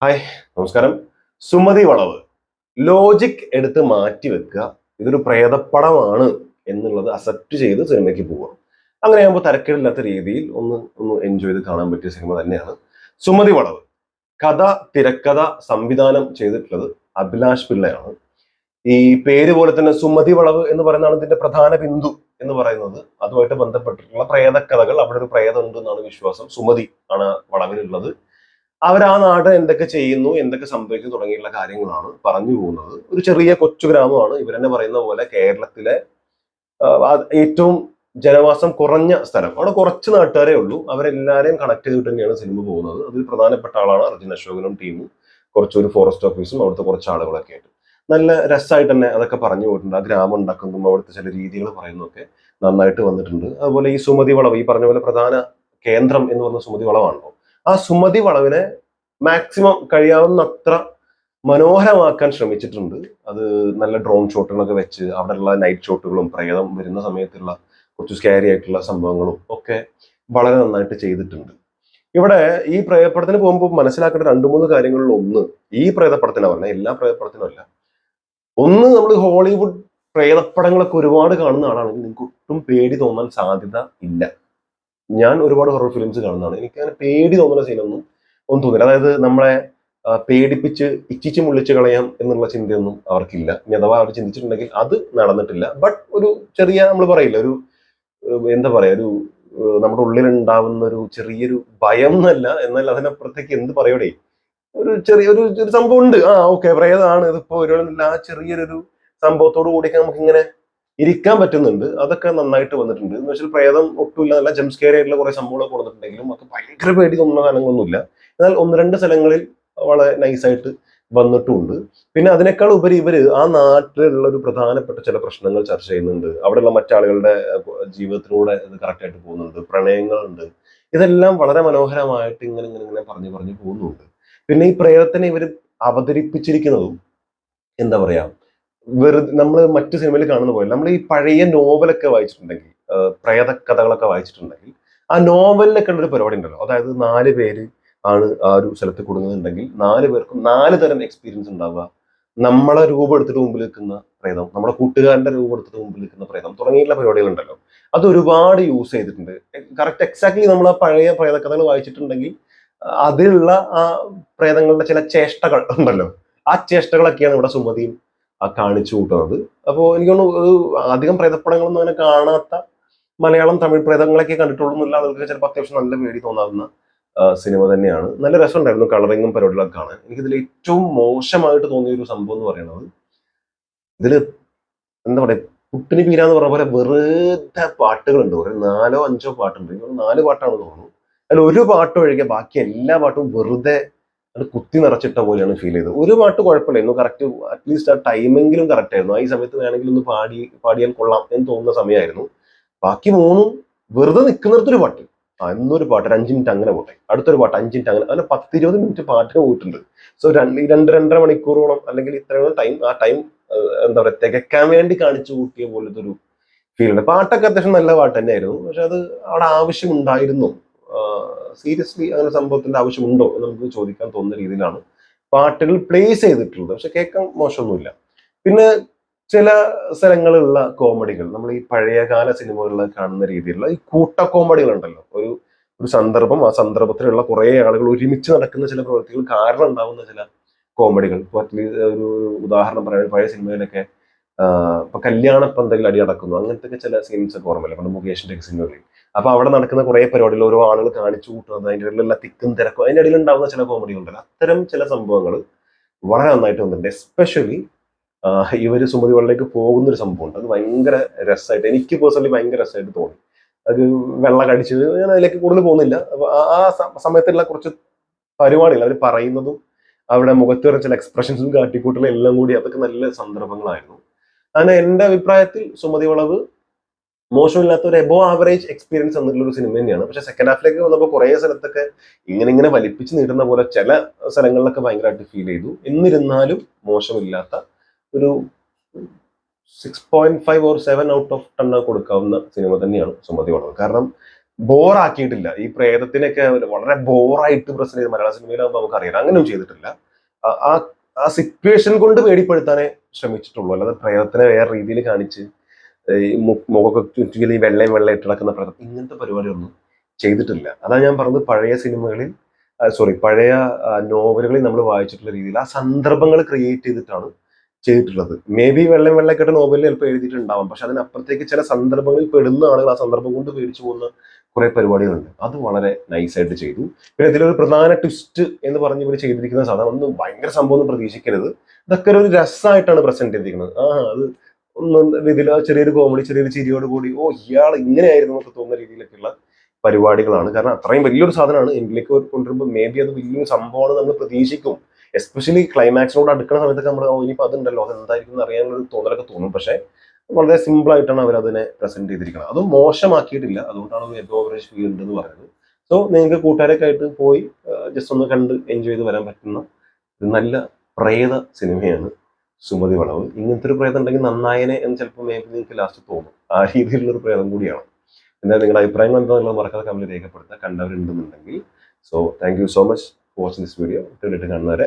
Hi, നമസ്കാരം. സുമതി വളവ് logic എടുത്ത് മാറ്റി വെക്കുക. ഇതൊരു പ്രേതപ്പടമാണ് എന്നുള്ളത് അക്സെപ്റ്റ് ചെയ്ത് സിനിമയ്ക്ക് പോവുക. അങ്ങനെയാകുമ്പോൾ തരക്കേടില്ലാത്ത രീതിയിൽ ഒന്ന് ഒന്ന് എൻജോയ് ചെയ്ത് കാണാൻ പറ്റിയ സിനിമ തന്നെയാണ് സുമതി വളവ്. കഥ, തിരക്കഥ, സംവിധാനം ചെയ്തിട്ടുള്ളത് അഭിലാഷ് പിള്ളയാണ്. ഈ പേര് പോലെ തന്നെ സുമതി വളവ് എന്ന് പറയുന്നതാണ് ഇതിന്റെ പ്രധാന ബിന്ദു എന്ന് പറയുന്നത്. അതുമായിട്ട് ബന്ധപ്പെട്ടിട്ടുള്ള പ്രേതകഥകൾ, അവിടെ ഒരു പ്രേതം ഉണ്ട് എന്നാണ് വിശ്വാസം. സുമതി ആണ് വളവിലുള്ളത്. അവർ ആ നാട് എന്തൊക്കെ ചെയ്യുന്നു, എന്തൊക്കെ സംഭവിക്കുന്നു തുടങ്ങിയുള്ള കാര്യങ്ങളാണ് പറഞ്ഞു പോകുന്നത്. ഒരു ചെറിയ കൊച്ചു ഗ്രാമമാണ്. ഇവരെന്നെ പറയുന്ന പോലെ കേരളത്തിലെ ഏറ്റവും ജനവാസം കുറഞ്ഞ സ്ഥലം. അവിടെ കുറച്ച് നാട്ടുകാരേ ഉള്ളൂ. അവരെല്ലാരെയും കണക്ട് ചെയ്തിട്ട് തന്നെയാണ് സിനിമ പോകുന്നത്. അതിൽ പ്രധാനപ്പെട്ട ആളാണ് അർജുൻ അശോകനും ടീമും, കുറച്ചൊരു ഫോറസ്റ്റ് ഓഫീസും അവിടുത്തെ കുറച്ച് ആളുകളൊക്കെ ആയിട്ട് നല്ല രസമായിട്ട് തന്നെ അതൊക്കെ പറഞ്ഞു പോയിട്ടുണ്ട്. ആ ഗ്രാമം ഉണ്ടാക്കുന്നതും അവിടുത്തെ ചില രീതികൾ പറയുന്നതൊക്കെ നന്നായിട്ട് വന്നിട്ടുണ്ട്. അതുപോലെ ഈ സുമതി വളവ്, ഈ പറഞ്ഞ പോലെ പ്രധാന കേന്ദ്രം എന്ന് പറഞ്ഞ സുമതി വളവാണല്ലോ. ആ സുമതി വളവിനെ മാക്സിമം കഴിയാവുന്നത്ര മനോഹരമാക്കാൻ ശ്രമിച്ചിട്ടുണ്ട്. അത് നല്ല ഡ്രോൺ ഷോട്ടുകളൊക്കെ വെച്ച് അവിടെയുള്ള നൈറ്റ് ഷോട്ടുകളും പ്രേതം വരുന്ന സമയത്തുള്ള കുറച്ച് സ്കാരി ആയിട്ടുള്ള സംഭവങ്ങളും ഒക്കെ വളരെ നന്നായിട്ട് ചെയ്തിട്ടുണ്ട്. ഇവിടെ ഈ പ്രേതപ്പടത്തിന് പോകുമ്പോൾ മനസ്സിലാക്കേണ്ട രണ്ട് മൂന്ന് കാര്യങ്ങളിൽ ഒന്ന്, ഈ പ്രേതപ്പടത്തിനാ പറഞ്ഞത്, എല്ലാ പ്രേതപ്പടത്തിനും അല്ല. ഒന്ന്, നമ്മൾ ഹോളിവുഡ് പ്രേതപ്പടങ്ങളൊക്കെ ഒരുപാട് കാണുന്ന ആളാണെങ്കിൽ നിങ്ങൾക്ക് ഒട്ടും പേടി തോന്നാൻ സാധ്യത ഇല്ല. ഞാൻ ഒരുപാട് ഹൊറർ ഫിലിംസ് കാണുന്നതാണ്. എനിക്ക് അങ്ങനെ പേടി തോന്നുന്ന സീനൊന്നും തോന്നില്ല. അതായത് നമ്മളെ പേടിപ്പിച്ച് ഇച്ചിച്ച് മുള്ളിച്ച് കളയാം എന്നുള്ള ചിന്തയൊന്നും അവർക്കില്ല. ഇനി അഥവാ അവർ ചിന്തിച്ചിട്ടുണ്ടെങ്കിൽ അത് നടന്നിട്ടില്ല. ബട്ട് ഒരു ചെറിയ, നമ്മൾ പറയില്ല, ഒരു എന്താ പറയാ, ഒരു നമ്മുടെ ഉള്ളിൽ ഉണ്ടാവുന്ന ഒരു ചെറിയൊരു ഭയം എന്നല്ല, എന്നാൽ അതിനപ്പുറത്തേക്ക് എന്ത് പറയൂടേ, ഒരു ചെറിയൊരു ഒരു സംഭവം ഉണ്ട്. ആ ഓക്കെ, പ്രേതാണ് ഇതിപ്പോ ഒരു ആ ചെറിയൊരു സംഭവത്തോട് കൂടിയൊക്കെ നമുക്ക് ഇങ്ങനെ ഇരിക്കാൻ പറ്റുന്നുണ്ട്. അതൊക്കെ നന്നായിട്ട് വന്നിട്ടുണ്ട്. എന്ന് വെച്ചാൽ പ്രേതം ഒട്ടുമില്ല, നല്ല ജംസ്കെയർ ആയിട്ടുള്ള കുറെ സംഭവങ്ങളൊക്കെ കൊടുത്തിട്ടുണ്ടെങ്കിലും അത് ഭയങ്കര പേടി തോന്നുന്ന കാരണങ്ങളൊന്നുമില്ല. എന്നാൽ ഒന്ന് രണ്ട് സ്ഥലങ്ങളിൽ വളരെ നൈസായിട്ട് വന്നിട്ടുമുണ്ട്. പിന്നെ അതിനേക്കാൾ ഉപരി ഇവര് ആ നാട്ടിലുള്ള ഒരു പ്രധാനപ്പെട്ട ചില പ്രശ്നങ്ങൾ ചർച്ച ചെയ്യുന്നുണ്ട്. അവിടെയുള്ള മറ്റാളുകളുടെ ജീവിതത്തിലൂടെ ഇത് കറക്റ്റ് ആയിട്ട് പോകുന്നുണ്ട്. പ്രണയങ്ങളുണ്ട്. ഇതെല്ലാം വളരെ മനോഹരമായിട്ട് ഇങ്ങനെ ഇങ്ങനെ ഇങ്ങനെ പറഞ്ഞു പറഞ്ഞു പോകുന്നുണ്ട്. പിന്നെ ഈ പ്രേതത്തിനെ ഇവര് അവതരിപ്പിച്ചിരിക്കുന്നതും എന്താ പറയാ, വെറുതെ നമ്മൾ മറ്റു സിനിമയിൽ കാണുന്ന പോലെ, നമ്മൾ ഈ പഴയ നോവലൊക്കെ വായിച്ചിട്ടുണ്ടെങ്കിൽ, പ്രേത കഥകളൊക്കെ വായിച്ചിട്ടുണ്ടെങ്കിൽ, ആ നോവലിലൊക്കെ ഉള്ള ഒരു പരിപാടി ഉണ്ടല്ലോ. അതായത് 4 പേര് ആണ് ആ ഒരു സ്ഥലത്ത് കൂടുന്നുണ്ടെങ്കിൽ 4 പേർക്കും 4 തരം എക്സ്പീരിയൻസ് ഉണ്ടാവുക. നമ്മളെ രൂപം എടുത്തിട്ട് മുമ്പിൽ നിൽക്കുന്ന പ്രേതം, നമ്മുടെ കൂട്ടുകാരന്റെ രൂപം എടുത്തിട്ട് മുമ്പിൽ നിൽക്കുന്ന പ്രേതം തുടങ്ങിയുള്ള പരിപാടികൾ ഉണ്ടല്ലോ. അത് ഒരുപാട് യൂസ് ചെയ്തിട്ടുണ്ട്. കറക്റ്റ് എക്സാക്ട്ലി നമ്മൾ ആ പഴയ പ്രേതകഥകൾ വായിച്ചിട്ടുണ്ടെങ്കിൽ അതിലുള്ള ആ പ്രേതങ്ങളുടെ ചില ചേഷ്ടകൾ ഉണ്ടല്ലോ. ആ ചേഷ്ടകളൊക്കെയാണ് ഇവിടെ സുമതിയും കാണിച്ചു കൂട്ടുന്നത്. അപ്പോൾ എനിക്ക് തോന്നുന്നു ഒരു അധികം പ്രേതപ്പടങ്ങളൊന്നും അങ്ങനെ കാണാത്ത, മലയാളം തമിഴ് പ്രേതങ്ങളൊക്കെ കണ്ടിട്ടുള്ളൂ എന്നുള്ള ആളുകൾക്ക് ചിലപ്പോൾ അത്യാവശ്യം നല്ല പേടി തോന്നാവുന്ന സിനിമ തന്നെയാണ്. നല്ല രസമുണ്ടായിരുന്നു കളറിങ്ങും പരിപാടികളൊക്കെ കാണാൻ. എനിക്കിതിൽ ഏറ്റവും മോശമായിട്ട് തോന്നിയ ഒരു സംഭവം എന്ന് പറയുന്നത്, ഇതില് എന്താ പറയാ, പുട്ടിന് പീരാന്ന് പറഞ്ഞ പോലെ വെറുതെ പാട്ടുകളുണ്ട്. ഒരു 4 5 പാട്ടുണ്ട്. എനിക്ക് തോന്നുന്നു 4 പാട്ടാണെന്ന് തോന്നുന്നു. അതിൽ ഒരു പാട്ട് ഒഴികെ ബാക്കി എല്ലാ പാട്ടും വെറുതെ അത് കുത്തി നിറച്ചിട്ട പോലെയാണ് ഫീൽ ചെയ്തത്. ഒരു പാട്ട് കുഴപ്പമില്ലായിരുന്നു. കറക്റ്റ്, അറ്റ്ലീസ്റ്റ് ആ ടൈമെങ്കിലും കറക്റ്റ് ആയിരുന്നു. ആ ഈ സമയത്ത് വേണമെങ്കിൽ ഒന്ന് പാടിയാൽ കൊള്ളാം എന്ന് തോന്നുന്ന സമയമായിരുന്നു. ബാക്കി മൂന്നും വെറുതെ നിൽക്കുന്നിടത്തൊരു പാട്ട്, എന്നൊരു പാട്ട് ഒരു 5 മിനിറ്റ് അങ്ങനെ പോട്ടെ, അടുത്തൊരു പാട്ട് 5 മിനിറ്റ് അങ്ങനെ, അങ്ങനെ 10 20 മിനിറ്റ് പാട്ടിന് പോയിട്ടുണ്ട്. സോ 2 2 2.5 മണിക്കൂറോളം അല്ലെങ്കിൽ ഇത്രയും ടൈം, ആ ടൈം എന്താ പറയുക, തികക്കാൻ വേണ്ടി കാണിച്ചു കൂട്ടിയ പോലത്തെ ഒരു ഫീൽ ഉണ്ട്. പാട്ടൊക്കെ അത്യാവശ്യം നല്ല പാട്ട് തന്നെയായിരുന്നു. പക്ഷെ അത് അവിടെ ആവശ്യമുണ്ടായിരുന്നു, സീരിയസ്ലി അങ്ങനെ സംഭവത്തിന്റെ ആവശ്യമുണ്ടോ എന്ന് നമുക്ക് ചോദിക്കാൻ തോന്നുന്ന രീതിയിലാണ് പാട്ടുകൾ പ്ലേസ് ചെയ്തിട്ടുള്ളത്. പക്ഷെ കേൾക്കാൻ മോശമൊന്നുമില്ല. പിന്നെ ചില സ്ഥലങ്ങളിലുള്ള കോമഡികൾ, നമ്മൾ ഈ പഴയകാല സിനിമകളിൽ കാണുന്ന രീതിയിലുള്ള ഈ കൂട്ട കോമഡികൾ ഉണ്ടല്ലോ. ഒരു ഒരു സന്ദർഭം, ആ സന്ദർഭത്തിലുള്ള കുറെ ആളുകൾ ഒരുമിച്ച് നടക്കുന്ന ചില പ്രവൃത്തികൾ കാരണം ഉണ്ടാവുന്ന ചില കോമഡികൾ. ഇപ്പൊ അറ്റ്ലീസ്റ്റ് ഒരു ഉദാഹരണം പറയാൻ, പഴയ സിനിമയിലൊക്കെ ഇപ്പൊ കല്യാണ പന്തലിൽ അടി നടക്കുന്നു, അങ്ങനത്തെ ചില സീൻസ് ഒക്കെ ഓർമ്മയില്ല പണ്ട് മുകേഷിന്റെ ഒക്കെ സിനിമകളിൽ. അപ്പൊ അവിടെ നടക്കുന്ന കുറെ പരിപാടികൾ ഓരോ ആളുകൾ കാണിച്ചു കൂട്ടുന്നത്, അതിന്റെ ഇടയിലുള്ള തിക്കും തിരക്കും, അതിന്റെ ഇടയിൽ ഉണ്ടാവുന്ന ചില കോമഡികൾ ഉണ്ടല്ലോ. അത്തരം ചില സംഭവങ്ങൾ വളരെ നന്നായിട്ട് വന്നിട്ടുണ്ട്. എസ്പെഷ്യലി ഇവര് സുമതി വെള്ളലേക്ക് പോകുന്ന ഒരു സംഭവമുണ്ട്. അത് ഭയങ്കര രസമായിട്ട്, എനിക്ക് പേഴ്സണലി ഭയങ്കര രസമായിട്ട് തോന്നി. അത് വെള്ളം കടിച്ചത്, ഞാൻ അതിലേക്ക് കൂടുതൽ പോകുന്നില്ല. അപ്പൊ ആ സമയത്തുള്ള കുറച്ച് പരിപാടികൾ അവർ പറയുന്നതും അവിടെ മുഖത്ത് വരുന്ന ചില എക്സ്പ്രഷൻസും കാട്ടിക്കൂട്ടലും എല്ലാം കൂടി, അതൊക്കെ നല്ല സന്ദർഭങ്ങളായിരുന്നു. അങ്ങനെ എന്റെ അഭിപ്രായത്തിൽ സുമതി വളവ് മോശമില്ലാത്ത ഒരു എബോ ആവറേജ് എക്സ്പീരിയൻസ് തന്നിട്ടുള്ള ഒരു സിനിമ തന്നെയാണ്. പക്ഷെ സെക്കൻഡ് ഹാഫിലേക്ക് വന്നപ്പോൾ കുറെ സ്ഥലത്തൊക്കെ ഇങ്ങനെ ഇങ്ങനെ വലിപ്പിച്ച് നീട്ടുന്ന പോലെ ചില സ്ഥലങ്ങളിലൊക്കെ ഭയങ്കരമായിട്ട് ഫീൽ ചെയ്തു. എന്നിരുന്നാലും മോശമില്ലാത്ത ഒരു 6.5 or 7 ഔട്ട് ഓഫ് 10 കൊടുക്കാവുന്ന സിനിമ തന്നെയാണ് സുമതി വളവ്. കാരണം ബോറാക്കിയിട്ടില്ല. ഈ പ്രേതത്തിനൊക്കെ വളരെ ബോറായിട്ട് പ്രസന്റ് ചെയ്ത് മലയാള സിനിമയിലാകുമ്പോൾ നമുക്കറിയാം, അങ്ങനെയൊന്നും ചെയ്തിട്ടില്ല. ആ ആ ആ സിറ്റുവേഷൻ കൊണ്ട് പേടിപ്പെടുത്താനേ ശ്രമിച്ചിട്ടുള്ളൂ. അല്ലാതെ പ്രേതത്തിനെ വേറെ രീതിയിൽ കാണിച്ച് ഈ മുഖമൊക്കെ ചുറ്റിലും ഈ വെള്ളയും വെള്ള ഇട്ട് നടക്കുന്ന പ്രേതം, ഇങ്ങനത്തെ പരിപാടിയൊന്നും ചെയ്തിട്ടില്ല. അതാ ഞാൻ പറഞ്ഞത്, പഴയ സിനിമകളിൽ സോറി പഴയ നോവലുകളിൽ നമ്മൾ വായിച്ചിട്ടുള്ള രീതിയിൽ ആ സന്ദർഭങ്ങൾ ക്രിയേറ്റ് ചെയ്തിട്ടാണ് ചെയ്തിട്ടുള്ളത്. മേ ബി വെള്ളം വെള്ളക്കെട്ട നോവലിൽ ചിലപ്പോൾ എഴുതിയിട്ടുണ്ടാവാം, പക്ഷെ അതിനപ്പുറത്തേക്ക് ചില സന്ദർഭങ്ങളിൽ പെടുന്ന ആളുകൾ ആ സന്ദർഭം കൊണ്ട് പേടിച്ചു പോകുന്ന കുറെ പരിപാടികളുണ്ട്. അത് വളരെ നൈസായിട്ട് ചെയ്തു. പിന്നെ ഇതിലൊരു പ്രധാന ട്വിസ്റ്റ് എന്ന് പറഞ്ഞ് ഇവർ ചെയ്തിരിക്കുന്ന സാധനം ഒന്നും ഭയങ്കര സംഭവം ഒന്നും പ്രതീക്ഷിക്കരുത്. ഇതൊക്കെ ഒരു രസമായിട്ടാണ് പ്രസന്റ് ചെയ്തിരിക്കുന്നത്. അത് ഒന്നും ഇതിൽ ചെറിയൊരു കോമഡി, ചെറിയൊരു ചിരിയോട് കൂടി ഓ ഇയാൾ ഇങ്ങനെയായിരുന്നു എന്നൊക്കെ തോന്നുന്ന രീതിയിലൊക്കെയുള്ള പരിപാടികളാണ്. കാരണം അത്രയും വലിയൊരു സാധനമാണ് എങ്കിലേക്ക് കൊണ്ടുവരുമ്പോൾ മേ ബി അത് വലിയൊരു സംഭവമാണ് നമ്മൾ പ്രതീക്ഷിക്കും. എസ്പെഷ്യലി ക്ലൈമാക്സിനോട് അടുക്കുന്ന സമയത്തൊക്കെ നമ്മൾ ഇനിയിപ്പോൾ അതുണ്ടല്ലോ അത് എന്തായിരിക്കും എന്ന് അറിയാനുള്ള തോന്നലൊക്കെ തോന്നും. പക്ഷെ വളരെ സിമ്പിൾ ആയിട്ടാണ് അവർ അതിനെ പ്രസന്റ് ചെയ്തിരിക്കുന്നത്. അതും മോശമാക്കിയിട്ടില്ല. അതുകൊണ്ടാണ് എബോ ആവറേജ് ഫീൽ ഉണ്ടെന്ന് പറയുന്നത്. സോ നിങ്ങൾക്ക് കൂട്ടുകാരൊക്കെ ആയിട്ട് പോയി ജസ്റ്റ് ഒന്ന് കണ്ട് എൻജോയ് ചെയ്ത് വരാൻ പറ്റുന്ന ഒരു നല്ല പ്രേത സിനിമയാണ് സുമതി വളവ്. ഇങ്ങനത്തെ ഒരു പ്രേതം ഉണ്ടെങ്കിൽ നന്നായനെ എന്ന് ചിലപ്പോൾ മേ ബി നിങ്ങൾക്ക് ലാസ്റ്റ് തോന്നും. ആ രീതിയിലുള്ള ഒരു പ്രേതം കൂടിയാണ്. എന്നാൽ നിങ്ങളുടെ അഭിപ്രായങ്ങൾ എന്താണെന്നുള്ളത് മറക്കാതെ കമന്റ് രേഖപ്പെടുത്തുക, കണ്ടവരുണ്ടെന്നുണ്ടെങ്കിൽ. So thank you so much for watching this video. കാണുന്നവരെ